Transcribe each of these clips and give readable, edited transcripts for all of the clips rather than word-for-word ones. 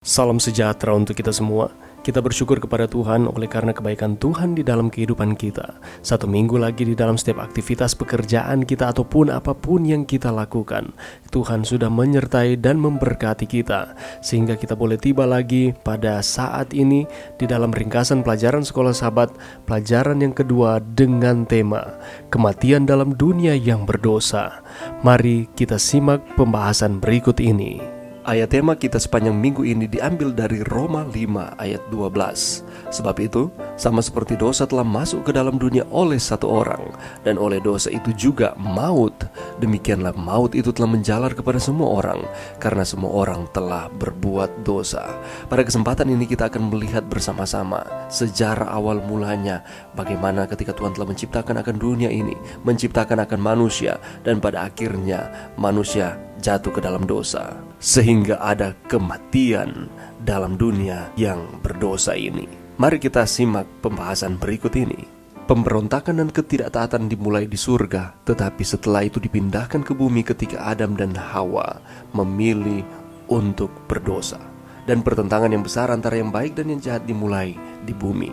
Salam sejahtera untuk kita semua. Kita bersyukur kepada Tuhan oleh karena kebaikan Tuhan di dalam kehidupan kita. Satu minggu lagi di dalam setiap aktivitas pekerjaan kita ataupun apapun yang kita lakukan, Tuhan sudah menyertai dan memberkati kita, sehingga kita boleh tiba lagi pada saat ini di dalam ringkasan pelajaran Sekolah Sahabat, pelajaran yang kedua dengan tema Kematian dalam Dunia yang Berdosa. Mari kita simak pembahasan berikut ini. Ayat tema kita sepanjang minggu ini diambil dari Roma 5 ayat 12. Sebab itu, sama seperti dosa telah masuk ke dalam dunia oleh satu orang, dan oleh dosa itu juga maut, demikianlah maut itu telah menjalar kepada semua orang, karena semua orang telah berbuat dosa. Pada kesempatan ini kita akan melihat bersama-sama sejarah awal mulanya, bagaimana ketika Tuhan telah menciptakan akan dunia ini, menciptakan akan manusia, dan pada akhirnya manusia jatuh ke dalam dosa, sehingga ada kematian dalam dunia yang berdosa ini. Mari kita simak pembahasan berikut ini. Pemberontakan dan ketidaktaatan dimulai di surga, tetapi setelah itu dipindahkan ke bumi ketika Adam dan Hawa memilih untuk berdosa. Dan pertentangan yang besar antara yang baik dan yang jahat dimulai di bumi.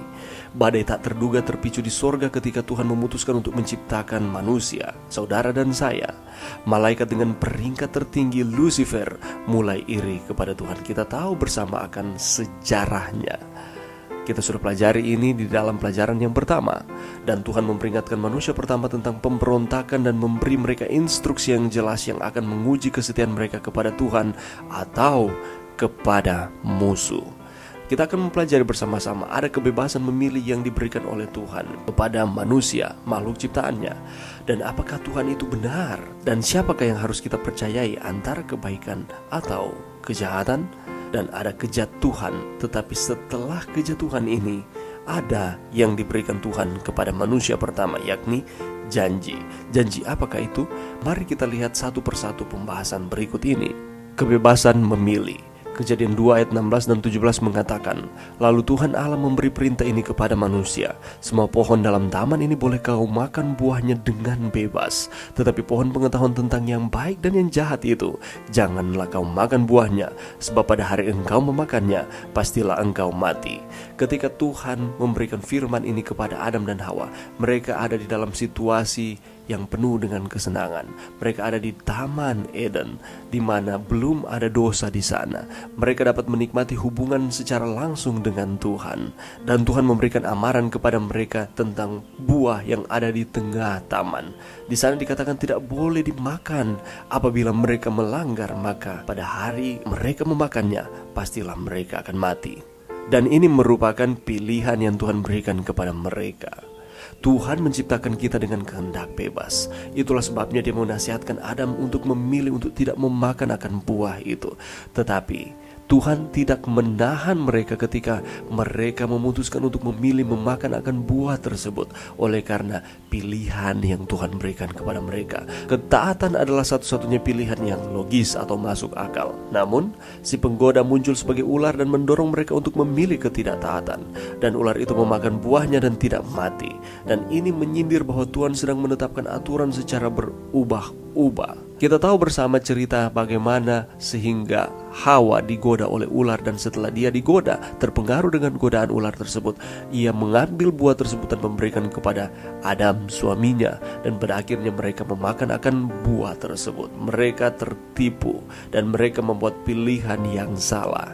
Badai tak terduga terpicu di sorga ketika Tuhan memutuskan untuk menciptakan manusia, saudara dan saya. Malaikat dengan peringkat tertinggi Lucifer mulai iri kepada Tuhan. Kita tahu bersama akan sejarahnya. Kita sudah pelajari ini di dalam pelajaran yang pertama. Dan Tuhan memperingatkan manusia pertama tentang pemberontakan dan memberi mereka instruksi yang jelas yang akan menguji kesetiaan mereka kepada Tuhan atau kepada musuh. Kita akan mempelajari bersama-sama ada kebebasan memilih yang diberikan oleh Tuhan kepada manusia, makhluk ciptaannya. Dan apakah Tuhan itu benar? Dan siapakah yang harus kita percayai antara kebaikan atau kejahatan? Dan ada kejatuhan, tetapi setelah kejatuhan ini ada yang diberikan Tuhan kepada manusia pertama, yakni janji. Janji apakah itu? Mari kita lihat satu persatu pembahasan berikut ini. Kebebasan memilih. Kejadian 2 ayat 16 dan 17 mengatakan, lalu Tuhan Allah memberi perintah ini kepada manusia, semua pohon dalam taman ini boleh kau makan buahnya dengan bebas, tetapi pohon pengetahuan tentang yang baik dan yang jahat itu janganlah kau makan buahnya, sebab pada hari engkau memakannya pastilah engkau mati. Ketika Tuhan memberikan firman ini kepada Adam dan Hawa, mereka ada di dalam situasi yang penuh dengan kesenangan. Mereka ada di Taman Eden, di mana belum ada dosa di sana. Mereka dapat menikmati hubungan secara langsung dengan Tuhan. Dan Tuhan memberikan amaran kepada mereka tentang buah yang ada di tengah taman. Di sana dikatakan tidak boleh dimakan. Apabila mereka melanggar, maka pada hari mereka memakannya, pastilah mereka akan mati. Dan ini merupakan pilihan yang Tuhan berikan kepada mereka. Tuhan menciptakan kita dengan kehendak bebas. Itulah sebabnya Dia menasihatkan Adam untuk memilih untuk tidak memakan akan buah itu. Tetapi Tuhan tidak menahan mereka ketika mereka memutuskan untuk memilih memakan akan buah tersebut, oleh karena pilihan yang Tuhan berikan kepada mereka. Ketaatan adalah satu-satunya pilihan yang logis atau masuk akal. Namun si penggoda muncul sebagai ular dan mendorong mereka untuk memilih ketidaktaatan. Dan ular itu memakan buahnya dan tidak mati. Dan ini menyindir bahwa Tuhan sedang menetapkan aturan secara berubah-ubah. Kita tahu bersama cerita bagaimana sehingga Hawa digoda oleh ular, dan setelah dia digoda, terpengaruh dengan godaan ular tersebut, ia mengambil buah tersebut dan memberikan kepada Adam suaminya, dan pada akhirnya mereka memakan akan buah tersebut. Mereka tertipu dan mereka membuat pilihan yang salah.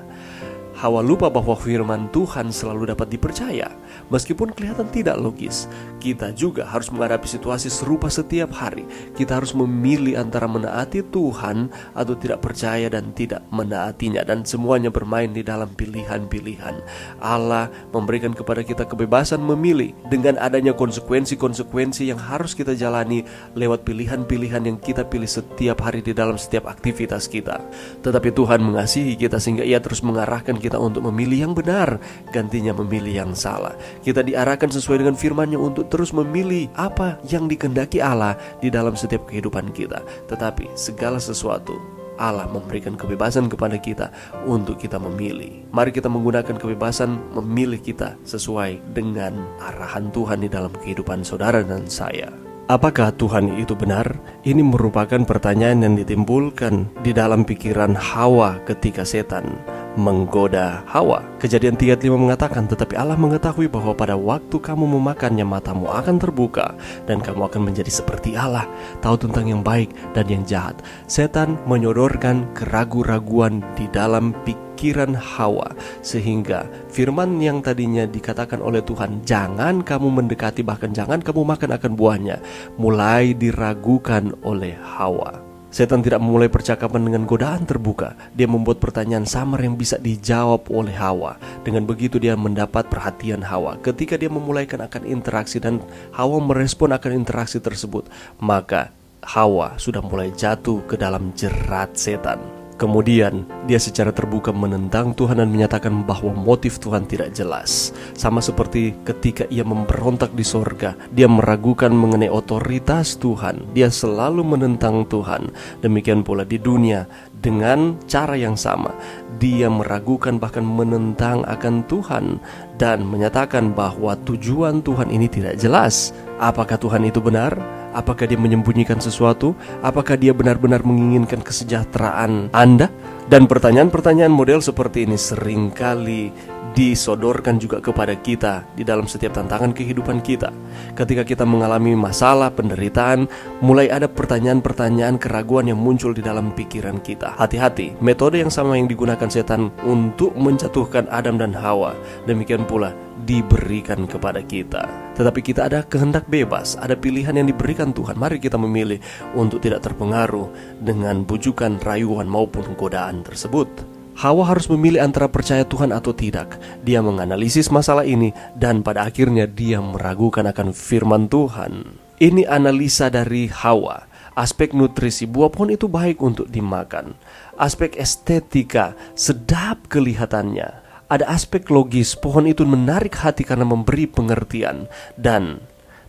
Hawa lupa bahwa firman Tuhan selalu dapat dipercaya, meskipun kelihatan tidak logis. Kita juga harus menghadapi situasi serupa setiap hari. Kita harus memilih antara menaati Tuhan atau tidak percaya dan tidak menaatinya. Dan semuanya bermain di dalam pilihan-pilihan. Allah memberikan kepada kita kebebasan memilih dengan adanya konsekuensi-konsekuensi yang harus kita jalani lewat pilihan-pilihan yang kita pilih setiap hari di dalam setiap aktivitas kita. Tetapi Tuhan mengasihi kita sehingga Ia terus mengarahkan kita untuk memilih yang benar, gantinya memilih yang salah. Kita diarahkan sesuai dengan firman-Nya untuk terus memilih apa yang dikehendaki Allah di dalam setiap kehidupan kita. Tetapi segala sesuatu Allah memberikan kebebasan kepada kita untuk kita memilih. Mari kita menggunakan kebebasan memilih kita sesuai dengan arahan Tuhan di dalam kehidupan saudara dan saya. Apakah Tuhan itu benar? Ini merupakan pertanyaan yang ditimbulkan di dalam pikiran Hawa ketika setan menggoda Hawa. Kejadian 3 ayat 5 mengatakan, tetapi Allah mengetahui bahwa pada waktu kamu memakannya matamu akan terbuka dan kamu akan menjadi seperti Allah, tahu tentang yang baik dan yang jahat. Setan menyodorkan keraguan-raguan di dalam pikiran Hawa, sehingga firman yang tadinya dikatakan oleh Tuhan, jangan kamu mendekati, bahkan jangan kamu makan akan buahnya, mulai diragukan oleh Hawa. Setan tidak memulai percakapan dengan godaan terbuka. Dia membuat pertanyaan samar yang bisa dijawab oleh Hawa. Dengan begitu dia mendapat perhatian Hawa. Ketika dia memulaikan akan interaksi dan Hawa merespon akan interaksi tersebut, maka Hawa sudah mulai jatuh ke dalam jerat setan. Kemudian dia secara terbuka menentang Tuhan dan menyatakan bahwa motif Tuhan tidak jelas. Sama seperti ketika ia memberontak di sorga, dia meragukan mengenai otoritas Tuhan. Dia selalu menentang Tuhan. Demikian pula di dunia, dengan cara yang sama, dia meragukan bahkan menentang akan Tuhan dan menyatakan bahwa tujuan Tuhan ini tidak jelas. Apakah Tuhan itu benar? Apakah dia menyembunyikan sesuatu? Apakah dia benar-benar menginginkan kesejahteraan Anda? Dan pertanyaan-pertanyaan model seperti ini seringkali disodorkan juga kepada kita di dalam setiap tantangan kehidupan kita. Ketika kita mengalami masalah, penderitaan, mulai ada pertanyaan-pertanyaan keraguan yang muncul di dalam pikiran kita. Hati-hati, metode yang sama yang digunakan setan untuk menjatuhkan Adam dan Hawa, demikian pula diberikan kepada kita. Tetapi kita ada kehendak bebas, ada pilihan yang diberikan Tuhan. Mari kita memilih untuk tidak terpengaruh dengan bujukan, rayuan maupun godaan tersebut. Hawa harus memilih antara percaya Tuhan atau tidak. Dia menganalisis masalah ini dan pada akhirnya dia meragukan akan firman Tuhan. Ini analisa dari Hawa. Aspek nutrisi, buah pohon itu baik untuk dimakan. Aspek estetika, sedap kelihatannya. Ada aspek logis, pohon itu menarik hati karena memberi pengertian. Dan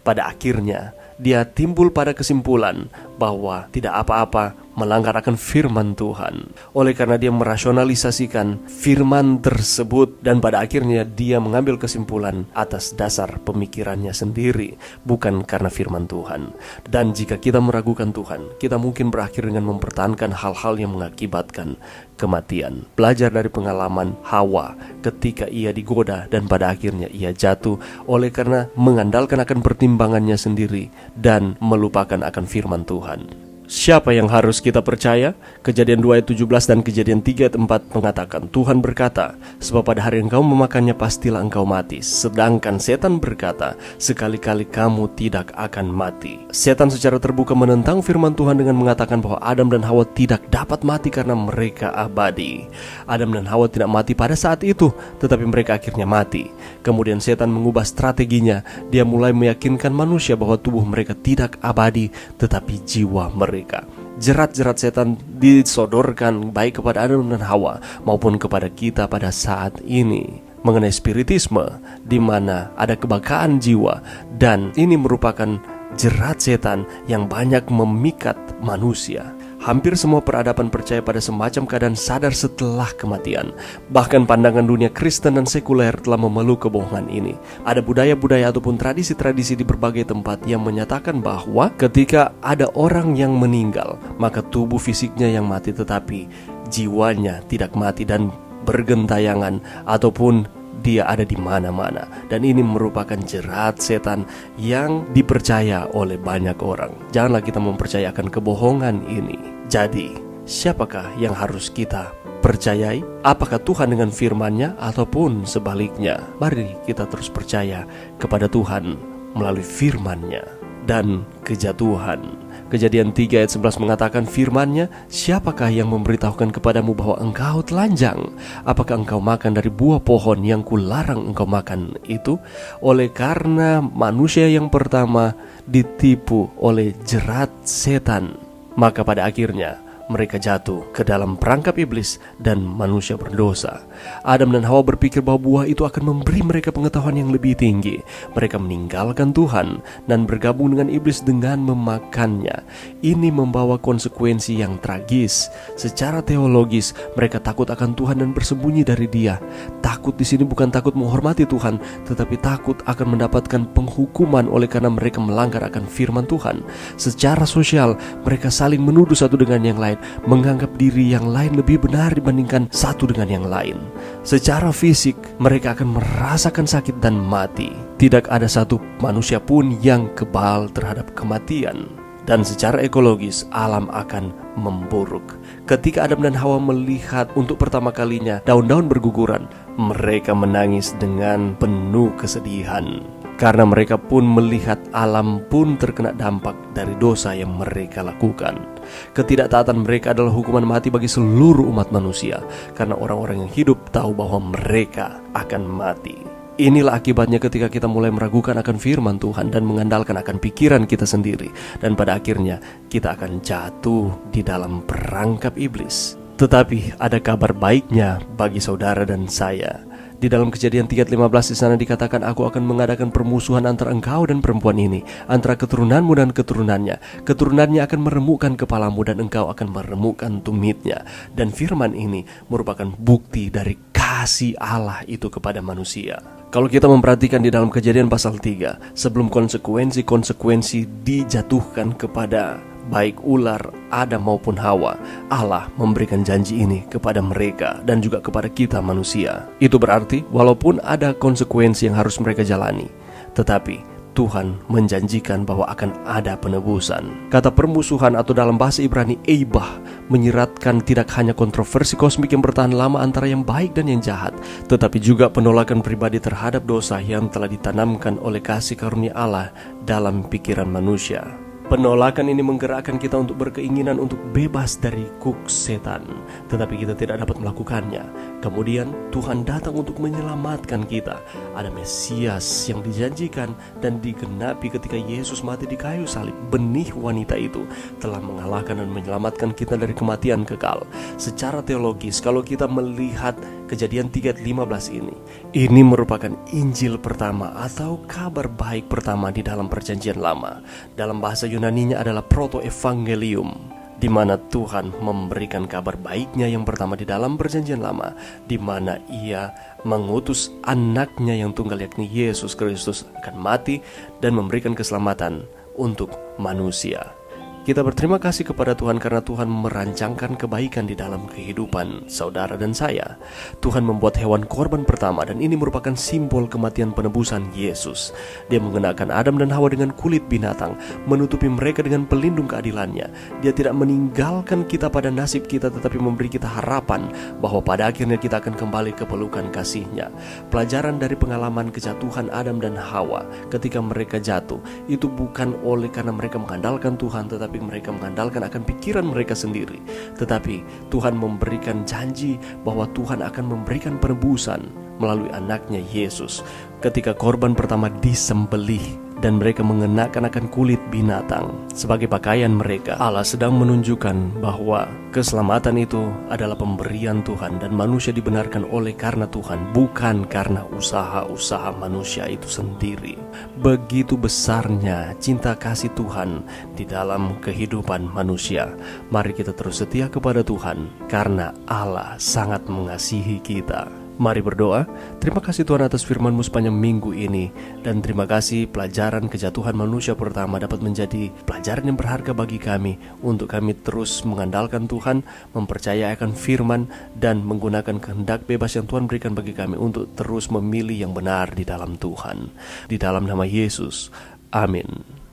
pada akhirnya dia timbul pada kesimpulan bahwa tidak apa-apa melanggar akan firman Tuhan. Oleh karena dia merasionalisasikan firman tersebut dan pada akhirnya dia mengambil kesimpulan atas dasar pemikirannya sendiri, bukan karena firman Tuhan. Dan jika kita meragukan Tuhan, kita mungkin berakhir dengan mempertahankan hal-hal yang mengakibatkan kematian. Belajar dari pengalaman Hawa ketika ia digoda dan pada akhirnya ia jatuh oleh karena mengandalkan akan pertimbangannya sendiri dan melupakan akan firman Tuhan. Siapa yang harus kita percaya? Kejadian 2 ayat 17 dan Kejadian 3 ayat 4 mengatakan, Tuhan berkata, sebab pada hari engkau memakannya pastilah engkau mati. Sedangkan setan berkata, sekali-kali kamu tidak akan mati. Setan secara terbuka menentang firman Tuhan dengan mengatakan bahwa Adam dan Hawa tidak dapat mati karena mereka abadi. Adam dan Hawa tidak mati pada saat itu, tetapi mereka akhirnya mati. Kemudian setan mengubah strateginya. Dia mulai meyakinkan manusia bahwa tubuh mereka tidak abadi, tetapi jiwa mereka. Jerat-jerat setan disodorkan baik kepada Adam dan Hawa maupun kepada kita pada saat ini mengenai spiritisme, di mana ada kebakaan jiwa, dan ini merupakan jerat setan yang banyak memikat manusia. Hampir semua peradaban percaya pada semacam keadaan sadar setelah kematian. Bahkan pandangan dunia Kristen dan sekuler telah memeluk kebohongan ini. Ada budaya-budaya ataupun tradisi-tradisi di berbagai tempat yang menyatakan bahwa ketika ada orang yang meninggal, maka tubuh fisiknya yang mati tetapi jiwanya tidak mati dan bergentayangan ataupun dia ada di mana-mana. Dan ini merupakan jerat setan yang dipercaya oleh banyak orang. Janganlah kita mempercayakan kebohongan ini. Jadi, siapakah yang harus kita percayai? Apakah Tuhan dengan firman-Nya ataupun sebaliknya? Mari kita terus percaya kepada Tuhan melalui firman-Nya. Dan kejatuhan. Kejadian 3 ayat 11 mengatakan firman-Nya, siapakah yang memberitahukan kepadamu bahwa engkau telanjang? Apakah engkau makan dari buah pohon yang kularang engkau makan itu? Oleh karena manusia yang pertama ditipu oleh jerat setan, maka pada akhirnya mereka jatuh ke dalam perangkap iblis dan manusia berdosa. Adam dan Hawa berpikir bahwa buah itu akan memberi mereka pengetahuan yang lebih tinggi. Mereka meninggalkan Tuhan dan bergabung dengan iblis dengan memakannya. Ini membawa konsekuensi yang tragis. Secara teologis, mereka takut akan Tuhan dan bersembunyi dari Dia. Takut di sini bukan takut menghormati Tuhan, tetapi takut akan mendapatkan penghukuman oleh karena mereka melanggar akan firman Tuhan. Secara sosial, mereka saling menuduh satu dengan yang lain lain, menganggap diri yang lain lebih benar dibandingkan satu dengan yang lain. Secara fisik, mereka akan merasakan sakit dan mati. Tidak ada satu manusia pun yang kebal terhadap kematian. Dan secara ekologis, alam akan memburuk. Ketika Adam dan Hawa melihat untuk pertama kalinya daun-daun berguguran, mereka menangis dengan penuh kesedihan. Karena mereka pun melihat alam pun terkena dampak dari dosa yang mereka lakukan. Ketidaktaatan mereka adalah hukuman mati bagi seluruh umat manusia, karena orang-orang yang hidup tahu bahwa mereka akan mati. Inilah akibatnya ketika kita mulai meragukan akan firman Tuhan dan mengandalkan akan pikiran kita sendiri. Dan pada akhirnya kita akan jatuh di dalam perangkap iblis. Tetapi ada kabar baiknya bagi saudara dan saya. Di dalam Kejadian 3:15 di sana dikatakan, aku akan mengadakan permusuhan antara engkau dan perempuan ini, antara keturunanmu dan keturunannya. Keturunannya akan meremukkan kepalamu dan engkau akan meremukkan tumitnya. Dan firman ini merupakan bukti dari kasih Allah itu kepada manusia. Kalau kita memperhatikan di dalam Kejadian pasal 3, sebelum konsekuensi dijatuhkan kepada baik ular, Adam maupun Hawa, Allah memberikan janji ini kepada mereka dan juga kepada kita manusia. Itu berarti walaupun ada konsekuensi yang harus mereka jalani, tetapi Tuhan menjanjikan bahwa akan ada penebusan. Kata permusuhan atau dalam bahasa Ibrani eibah menyiratkan tidak hanya kontroversi kosmik yang bertahan lama antara yang baik dan yang jahat, tetapi juga penolakan pribadi terhadap dosa yang telah ditanamkan oleh kasih karunia Allah dalam pikiran manusia. Penolakan ini menggerakkan kita untuk berkeinginan untuk bebas dari kuk setan, tetapi kita tidak dapat melakukannya. Kemudian Tuhan datang untuk menyelamatkan kita. Ada Mesias yang dijanjikan dan digenapi ketika Yesus mati di kayu salib. Benih wanita itu telah mengalahkan dan menyelamatkan kita dari kematian kekal. Secara teologis, kalau kita melihat Kejadian 3:15 ini merupakan Injil pertama atau kabar baik pertama di dalam perjanjian lama. Dalam bahasa Yunaninya adalah proto-evangelium, di mana Tuhan memberikan kabar baiknya yang pertama di dalam perjanjian lama, di mana Ia mengutus anaknya yang tunggal yakni Yesus Kristus akan mati dan memberikan keselamatan untuk manusia. Kita berterima kasih kepada Tuhan karena Tuhan merancangkan kebaikan di dalam kehidupan saudara dan saya. Tuhan membuat hewan korban pertama dan ini merupakan simbol kematian penebusan Yesus. Dia mengenakan Adam dan Hawa dengan kulit binatang, menutupi mereka dengan pelindung keadilannya. Dia tidak meninggalkan kita pada nasib kita, tetapi memberi kita harapan bahwa pada akhirnya kita akan kembali ke pelukan kasih-Nya. Pelajaran dari pengalaman kejatuhan Adam dan Hawa ketika mereka jatuh, itu bukan oleh karena mereka mengandalkan Tuhan, tetapi mereka mengandalkan akan pikiran mereka sendiri. Tetapi Tuhan memberikan janji bahwa Tuhan akan memberikan penebusan melalui anaknya Yesus. Ketika korban pertama disembelih dan mereka mengenakan akan kulit binatang sebagai pakaian mereka, Allah sedang menunjukkan bahwa keselamatan itu adalah pemberian Tuhan dan manusia dibenarkan oleh karena Tuhan, bukan karena usaha-usaha manusia itu sendiri. Begitu besarnya cinta kasih Tuhan di dalam kehidupan manusia. Mari kita terus setia kepada Tuhan karena Allah sangat mengasihi kita. Mari berdoa. Terima kasih Tuhan atas firman-Mu sepanjang minggu ini. Dan terima kasih pelajaran kejatuhan manusia pertama dapat menjadi pelajaran yang berharga bagi kami, untuk kami terus mengandalkan Tuhan, mempercayai akan firman, dan menggunakan kehendak bebas yang Tuhan berikan bagi kami untuk terus memilih yang benar di dalam Tuhan. Di dalam nama Yesus, amin.